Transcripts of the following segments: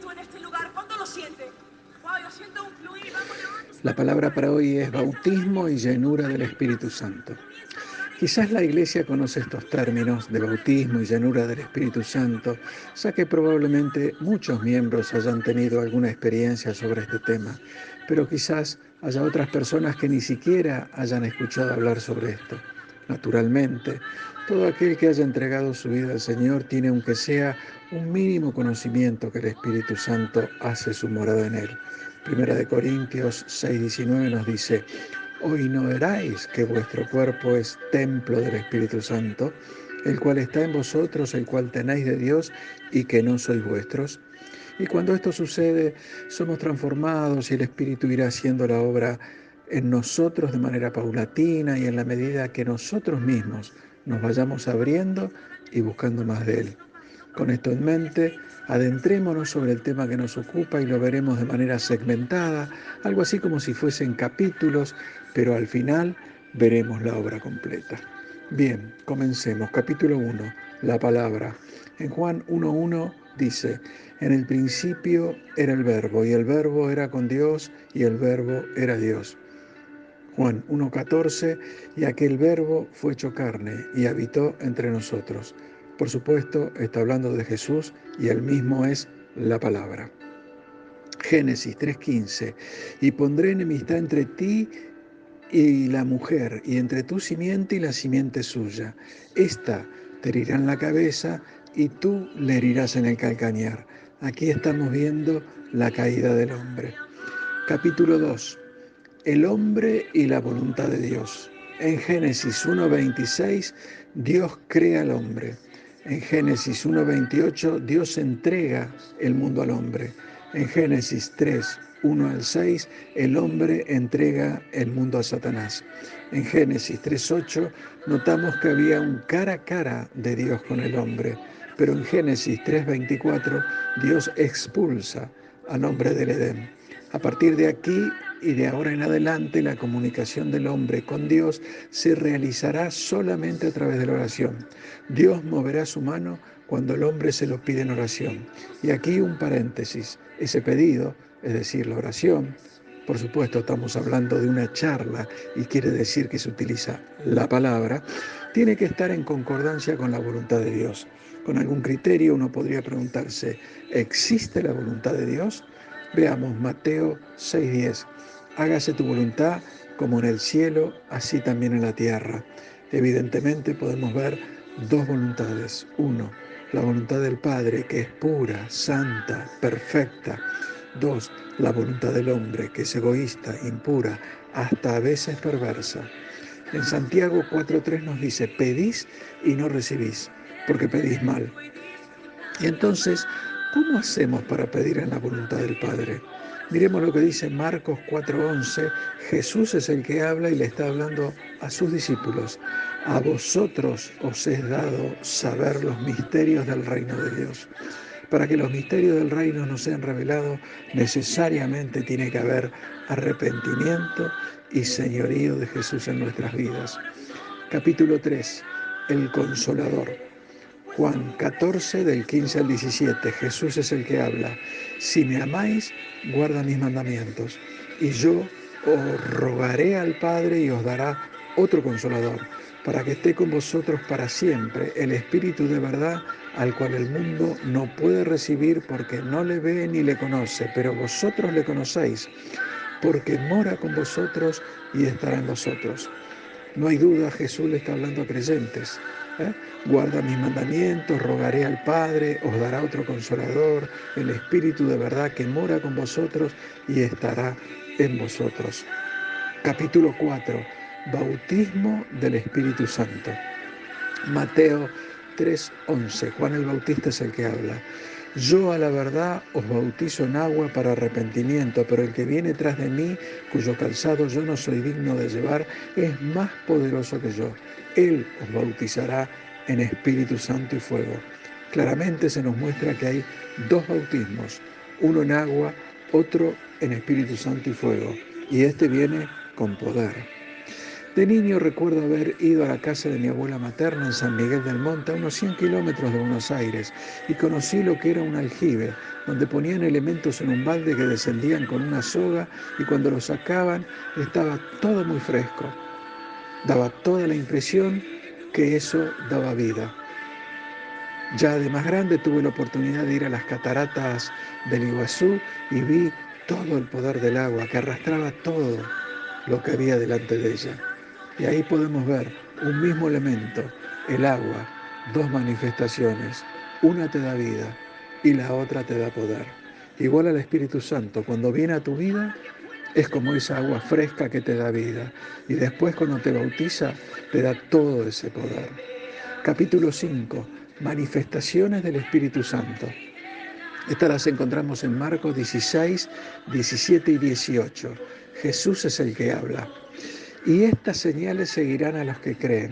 Espíritu en este lugar. ¿Cuánto lo siente? Wow, yo siento un fluir. Vamos, levante su La palabra para hoy es bautismo y llenura del Espíritu Santo. Quizás la Iglesia conoce estos términos de bautismo y llenura del Espíritu Santo, ya que probablemente muchos miembros hayan tenido alguna experiencia sobre este tema, pero quizás haya otras personas que ni siquiera hayan escuchado hablar sobre esto. Naturalmente, todo aquel que haya entregado su vida al Señor tiene, aunque sea un mínimo conocimiento, que el Espíritu Santo hace su morada en él. Primera de Corintios 6:19 nos dice: «Hoy no veráis que vuestro cuerpo es templo del Espíritu Santo, el cual está en vosotros, el cual tenéis de Dios, y que no sois vuestros». Y cuando esto sucede, somos transformados y el Espíritu irá haciendo la obra en nosotros de manera paulatina y en la medida que nosotros mismos nos vayamos abriendo y buscando más de Él. Con esto en mente, adentrémonos sobre el tema que nos ocupa y lo veremos de manera segmentada, algo así como si fuesen capítulos, pero al final veremos la obra completa. Bien, comencemos. Capítulo 1, la palabra. En Juan 1:1 dice: «En el principio era el Verbo, y el Verbo era con Dios, y el Verbo era Dios». Juan 1:14: «Y aquel Verbo fue hecho carne y habitó entre nosotros». Por supuesto, está hablando de Jesús y Él mismo es la palabra. Génesis 3:15: «Y pondré enemistad entre ti y la mujer, y entre tu simiente y la simiente suya. Esta te herirá en la cabeza y tú le herirás en el calcañar». Aquí estamos viendo la caída del hombre. Capítulo 2. El hombre y la voluntad de Dios. En Génesis 1:26, Dios crea al hombre. En Génesis 1:28, Dios entrega el mundo al hombre. En Génesis 3:1-6, el hombre entrega el mundo a Satanás. En Génesis 3:8, notamos que había un cara a cara de Dios con el hombre. Pero en Génesis 3:24, Dios expulsa al hombre del Edén. A partir de aquí y de ahora en adelante, la comunicación del hombre con Dios se realizará solamente a través de la oración. Dios moverá su mano cuando el hombre se lo pide en oración. Y aquí un paréntesis: ese pedido, es decir, la oración, por supuesto estamos hablando de una charla y quiere decir que se utiliza la palabra, tiene que estar en concordancia con la voluntad de Dios. Con algún criterio uno podría preguntarse: ¿existe la voluntad de Dios? Veamos Mateo 6:10. «Hágase tu voluntad como en el cielo, así también en la tierra». Evidentemente podemos ver dos voluntades. Uno, la voluntad del Padre, que es pura, santa, perfecta. Dos, la voluntad del hombre, que es egoísta, impura, hasta a veces perversa. En Santiago 4:3 nos dice: «Pedís y no recibís, porque pedís mal». Y entonces, ¿cómo hacemos para pedir en la voluntad del Padre? Miremos lo que dice Marcos 4:11. Jesús es el que habla y le está hablando a sus discípulos. «A vosotros os es dado saber los misterios del reino de Dios». Para que los misterios del reino nos sean revelados, necesariamente tiene que haber arrepentimiento y señorío de Jesús en nuestras vidas. Capítulo 3. El Consolador. Juan 14, del 15 al 17. Jesús es el que habla. «Si me amáis, guarda mis mandamientos. Y yo os rogaré al Padre y os dará otro Consolador, para que esté con vosotros para siempre, el Espíritu de verdad, al cual el mundo no puede recibir porque no le ve ni le conoce, pero vosotros le conocéis, porque mora con vosotros y estará en vosotros». No hay duda, Jesús le está hablando a creyentes. «Guarda mis mandamientos, rogaré al Padre, os dará otro Consolador, el Espíritu de verdad que mora con vosotros y estará en vosotros». Capítulo 4. Bautismo del Espíritu Santo. Mateo 3:11. Juan el Bautista es el que habla. «Yo a la verdad os bautizo en agua para arrepentimiento, pero el que viene tras de mí, cuyo calzado yo no soy digno de llevar, es más poderoso que yo. Él os bautizará en Espíritu Santo y fuego». Claramente se nos muestra que hay dos bautismos, uno en agua, otro en Espíritu Santo y fuego, y este viene con poder. De niño recuerdo haber ido a la casa de mi abuela materna en San Miguel del Monte, a unos 100 kilómetros de Buenos Aires, y conocí lo que era un aljibe, donde ponían elementos en un balde que descendían con una soga y cuando los sacaban estaba todo muy fresco. Daba toda la impresión que eso daba vida. Ya de más grande tuve la oportunidad de ir a las cataratas del Iguazú y vi todo el poder del agua que arrastraba todo lo que había delante de ella. Y ahí podemos ver un mismo elemento, el agua, dos manifestaciones. Una te da vida y la otra te da poder. Igual al Espíritu Santo, cuando viene a tu vida, es como esa agua fresca que te da vida. Y después cuando te bautiza, te da todo ese poder. Capítulo 5. Manifestaciones del Espíritu Santo. Estas las encontramos en Marcos 16, 17 y 18. Jesús es el que habla. Y estas señales seguirán a los que creen.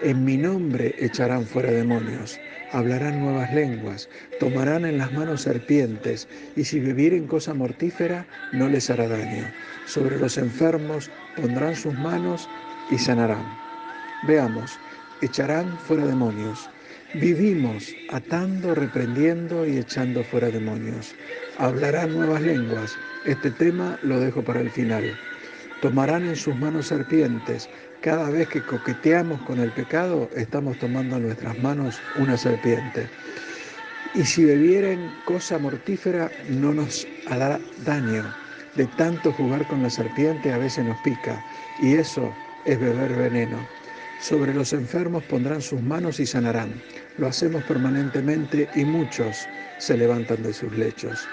En mi nombre echarán fuera demonios, hablarán nuevas lenguas, tomarán en las manos serpientes, y si bebieren cosa mortífera, no les hará daño. Sobre los enfermos pondrán sus manos y sanarán. Veamos, echarán fuera demonios. Vivimos atando, reprendiendo y echando fuera demonios. Hablarán nuevas lenguas. Este tema lo dejo para el final. Tomarán en sus manos serpientes. Cada vez que coqueteamos con el pecado, estamos tomando en nuestras manos una serpiente. Y si bebieren cosa mortífera, no nos hará daño. De tanto jugar con la serpiente, a veces nos pica. Y eso es beber veneno. Sobre los enfermos pondrán sus manos y sanarán. Lo hacemos permanentemente y muchos se levantan de sus lechos.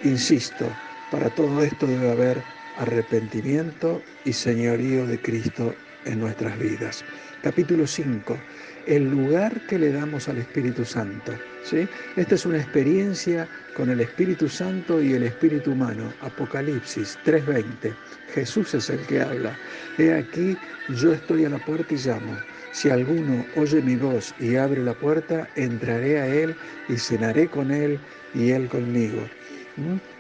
Insisto, para todo esto debe haber arrepentimiento y señorío de Cristo en nuestras vidas. Capítulo 5. El lugar que le damos al Espíritu Santo. ¿Sí? Esta es una experiencia con el Espíritu Santo y el Espíritu humano. Apocalipsis 3:20. Jesús es el que habla. He aquí, yo estoy a la puerta y llamo. Si alguno oye mi voz y abre la puerta, entraré a él y cenaré con él y él conmigo.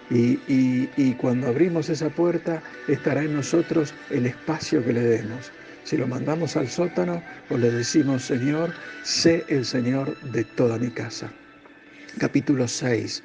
Y cuando abrimos esa puerta, estará en nosotros el espacio que le demos. Si lo mandamos al sótano o le decimos, Señor, sé el Señor de toda mi casa. Capítulo 6.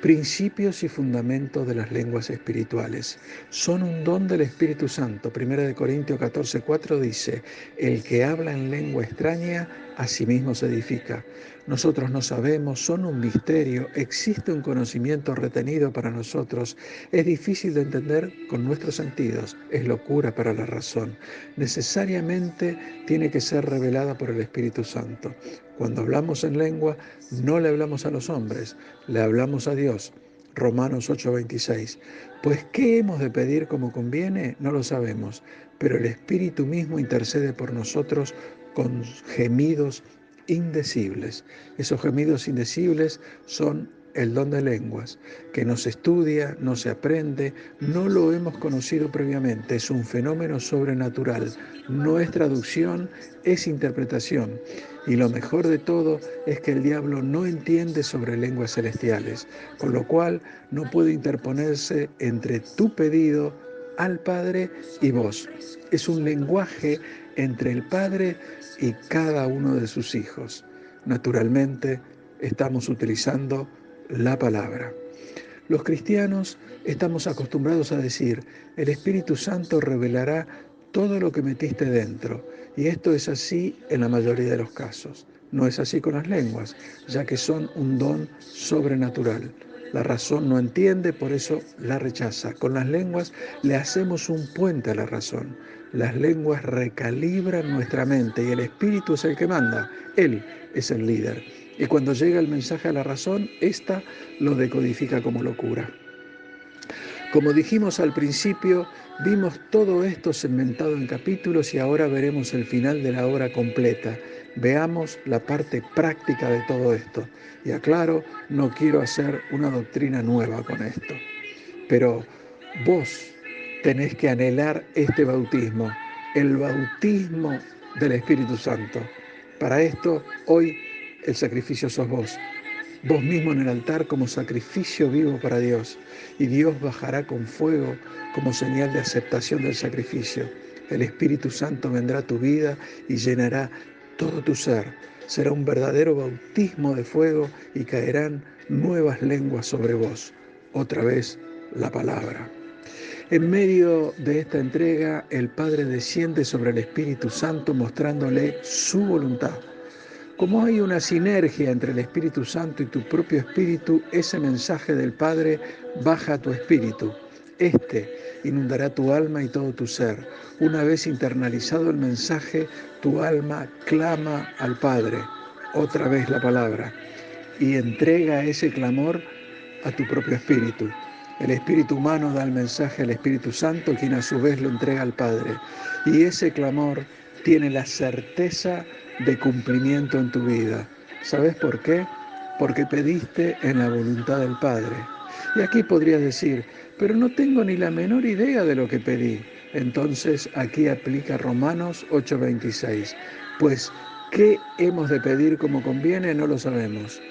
Principios y fundamentos de las lenguas espirituales. Son un don del Espíritu Santo. 1 Corintios 14:4 dice, el que habla en lengua extraña, a sí mismo se edifica. Nosotros no sabemos, son un misterio, existe un conocimiento retenido para nosotros, es difícil de entender con nuestros sentidos, es locura para la razón. Necesariamente tiene que ser revelada por el Espíritu Santo. Cuando hablamos en lengua, no le hablamos a los hombres, le hablamos a Dios. Romanos 8:26. Pues, ¿qué hemos de pedir como conviene? No lo sabemos, pero el Espíritu mismo intercede por nosotros con gemidos indecibles. Esos gemidos indecibles son el don de lenguas, que no se estudia, no se aprende, no lo hemos conocido previamente, es un fenómeno sobrenatural, no es traducción, es interpretación. Y lo mejor de todo es que el diablo no entiende sobre lenguas celestiales, con lo cual no puede interponerse entre tu pedido al Padre y vos. Es un lenguaje entre el Padre y cada uno de sus hijos. Naturalmente, estamos utilizando la palabra. Los cristianos estamos acostumbrados a decir, el Espíritu Santo revelará todo lo que metiste dentro. Y esto es así en la mayoría de los casos. No es así con las lenguas, ya que son un don sobrenatural. La razón no entiende, por eso la rechaza. Con las lenguas le hacemos un puente a la razón. Las lenguas recalibran nuestra mente y el Espíritu es el que manda. Él es el líder. Y cuando llega el mensaje a la razón, ésta lo decodifica como locura. Como dijimos al principio, vimos todo esto segmentado en capítulos y ahora veremos el final de la obra completa. Veamos la parte práctica de todo esto. Y aclaro, no quiero hacer una doctrina nueva con esto. Pero vos tenés que anhelar este bautismo, el bautismo del Espíritu Santo. Para esto, hoy el sacrificio sos vos. Vos mismo en el altar como sacrificio vivo para Dios, y Dios bajará con fuego como señal de aceptación del sacrificio. El Espíritu Santo vendrá a tu vida y llenará todo tu ser. Será un verdadero bautismo de fuego y caerán nuevas lenguas sobre vos. Otra vez la palabra. En medio de esta entrega, el Padre desciende sobre el Espíritu Santo mostrándole su voluntad. Como hay una sinergia entre el Espíritu Santo y tu propio espíritu, ese mensaje del Padre baja a tu espíritu. Este inundará tu alma y todo tu ser. Una vez internalizado el mensaje, tu alma clama al Padre, otra vez la palabra, y entrega ese clamor a tu propio espíritu. El espíritu humano da el mensaje al Espíritu Santo, quien a su vez lo entrega al Padre. Y ese clamor tiene la certeza de cumplimiento en tu vida. ¿Sabes por qué? Porque pediste en la voluntad del Padre. Y aquí podrías decir, pero no tengo ni la menor idea de lo que pedí. Entonces aquí aplica Romanos 8:26. Pues, ¿qué hemos de pedir como conviene? No lo sabemos,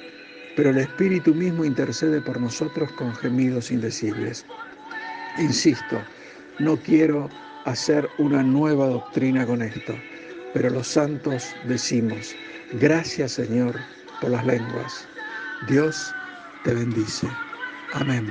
pero el Espíritu mismo intercede por nosotros con gemidos indecibles. Insisto, no quiero hacer una nueva doctrina con esto, pero los santos decimos, gracias Señor por las lenguas. Dios te bendice. Amén.